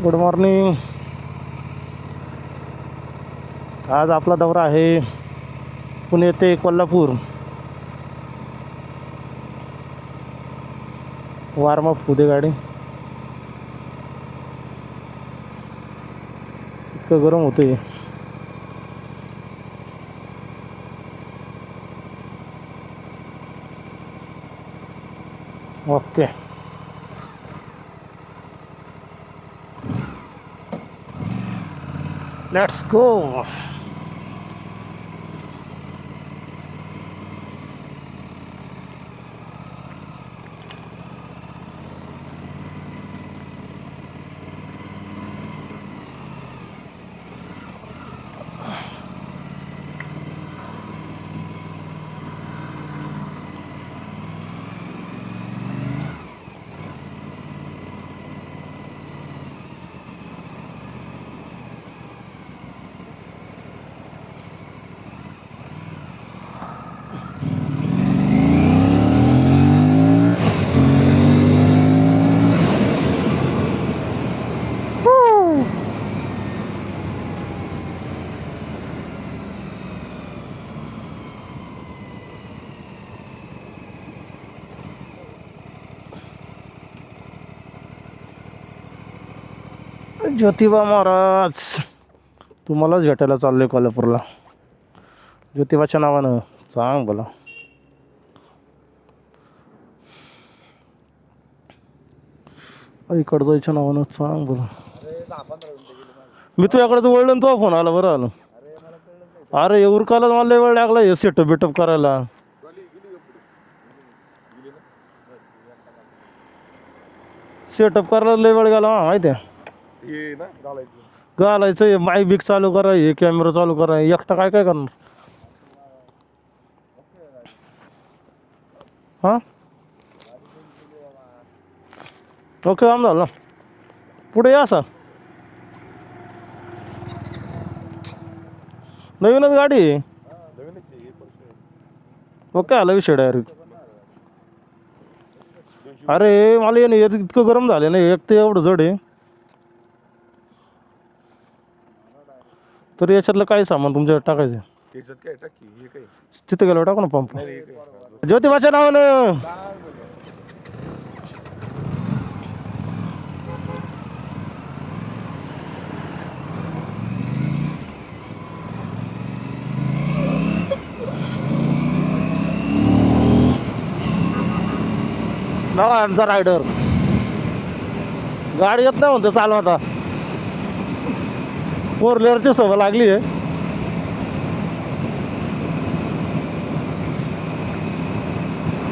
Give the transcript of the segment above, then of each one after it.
Good morning. आज आपला दौरा आहे पुणे ते कोल्हापूर. वॉर्मअप होऊ दे गाडी. इतकं गरम होते. Okay. Let's go. Jyotiba Maharaj तुम्हालाच भेटायला चाललोय कोल्हापूरला. ज्योतिबाच्या नावानं सांग बोला. इकडं जायच्या नावानं सांग बोला. मी तुझ्याकडे वळलं तो फोन आला. बरं आलं. अरे उरकायला मला लय वेळ लागला हे सेटअप बिटअप करायला. सेटअप करायला लय वेळ गेला माहिती आहे. घालायचं हे माईक बिक चालू करा, हे कॅमेरा चालू करा. एकटा काय काय करणार. हां ओके काम झालं. पुढे या सर. नवीनच गाडी. ओके आला विषय डायरेक्ट. अरे मला ये इतकं गरम झालं नाही. एक तर एवढं जड आहे. तर याच्यातलं काय सामान तुमच्या टाकायचं. तिथं गेलो टाकू ना पंप. ज्योतिबाच्या नावानं. नावा आमचा रायडर. गाडी येत नाही म्हणते चालू. आता 4 व्हीलरची सवय लागली आहे.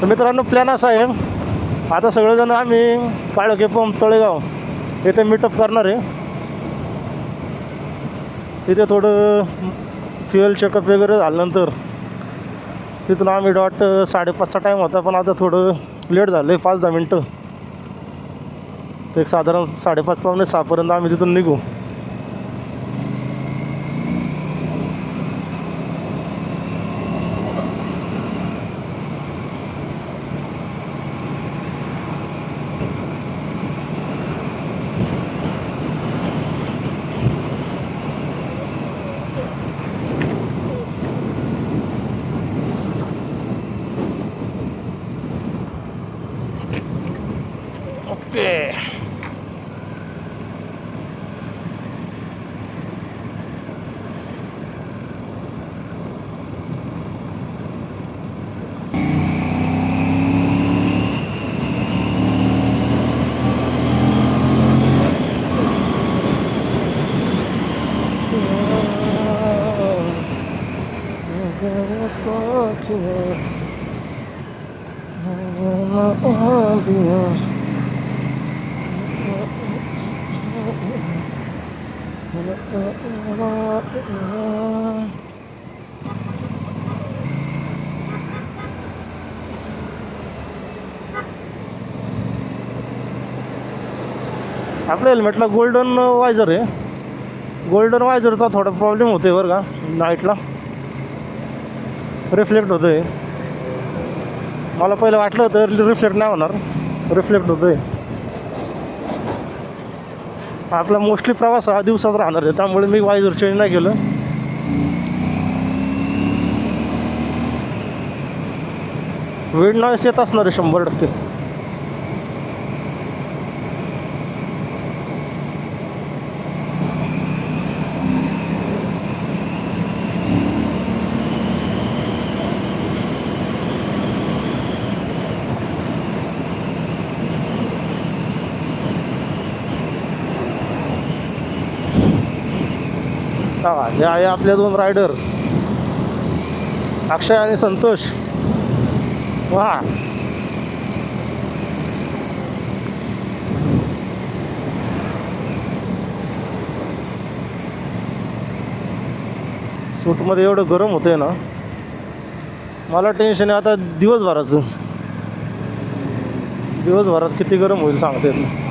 तर मित्रांनो प्लॅन असा आहे. आता सगळेजण आम्ही काळोखे पंप तळेगाव येथे मीटअप करणार आहे. तिथे थोडं फ्युएल चेकअप वगैरे झाल्यानंतर तिथून आम्ही डॉट 5:30चा टाईम होता. पण आता थोडं लेट झालं आहे 5-10 मिनटं. तर एक साधारण 5:30-5:45 आम्ही तिथून निघू. ओके. आपल्या हेल्मेटला गोल्डन वायझर आहे. गोल्डन वायझरचा थोडा प्रॉब्लेम होतो आहे बरं का. नाईटला रिफ्लेक्ट होतं आहे. मला पहिलं वाटलं होतं रिफ्लेक्ट नाही होणार. रिफ्लेक्ट होतं आहे. आपला मोस्टली प्रवास हा दिवसाच राहणार आहे, त्यामुळे मी वायझर चेंज नाही केलं. विंड नॉईस येत असणार आहे 100%. हे आहे आपले 2 रायडर, अक्षय आणि संतोष. वा, सूटमध्ये एवढं गरम होतंय ना, मला टेन्शन आहे आता दिवसभराचं. दिवसभरात किती गरम होईल सांगता येत नाही.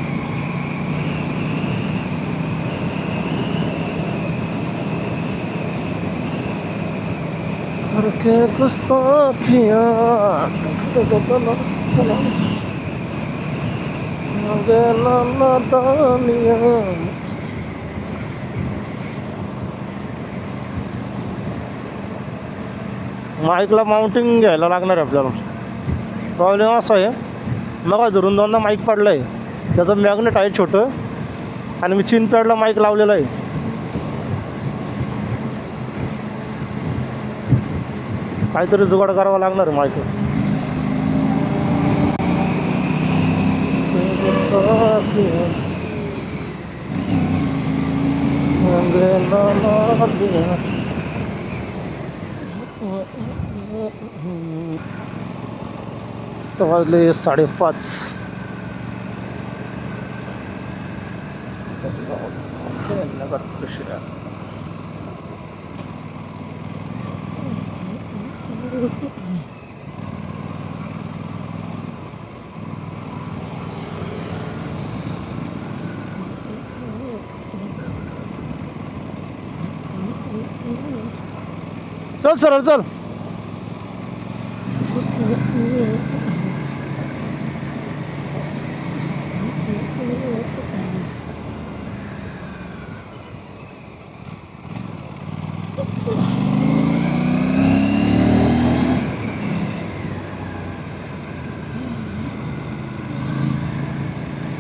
के गुस्ताखियाँ माईकला माउंटिंग घ्यायला लागणार आहे आपल्याला. प्रॉब्लेम असा आहे, मग धरून 2दा माईक पडला आहे, त्याचं मॅग्नेट आहे छोटं, आणि मी चिन पॅडला माईक लावलेला आहे. काहीतरी जुगाड करावा लागणार आहे माईकला. तर वाजले 5:30. चल सरळ चल.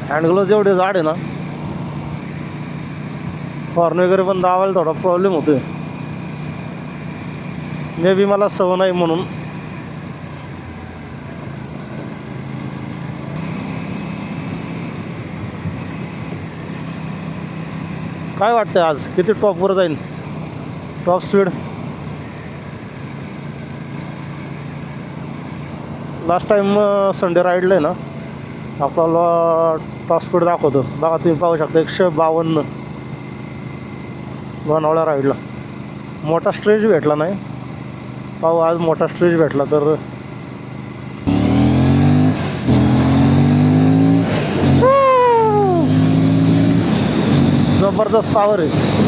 हँडग्लोव्ज एवढे जाड आहे ना, हॉर्न वगैरे पण दाबायला थोडा प्रॉब्लेम होतोय. मे बी मला सवय नाही म्हणून. काय वाटतंय आज किती टॉपवर जाईल top speed? Last time Sunday राईडला आहे ना, आपल्याला टॉप स्पीड दाखवतो बघा, तुम्ही पाहू शकता 152 लोणावळा राईडला. मोठा स्ट्रेच भेटला नाही, पाहू आज मोठा स्ट्रेच भेटला तर. जबरदस्त पावर आहे.